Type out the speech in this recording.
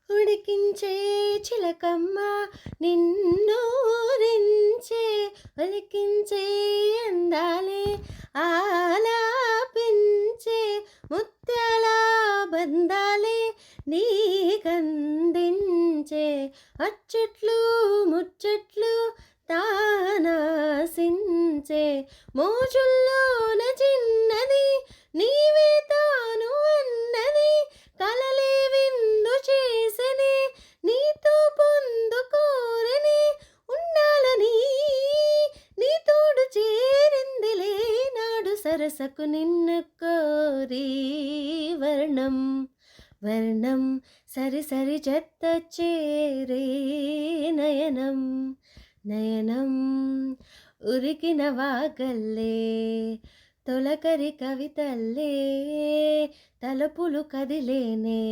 ఉడికించే చిలకమ్మ నిన్నూరించే ఒలికించే అందాలే ఆలాపించే ముత్యాల బంధాలే నీకందించే అచ్చట్లు ముచ్చట్లు తానాసించే మోజుల్లోన చిన్నది నీవే తాను అన్నది కలలే విందు చేసెనే నీతో పొందుకోరని ఉండాలని నీ తోడు చేరిందిలే నాడు సరసకు నిన్ను కోరి వర్ణం వర్ణం సరి సరి జత చేరే నయనం నయనం ఉరికిన వాగల్లే తొలకరి కవితల్లే తలపులు కదిలేనే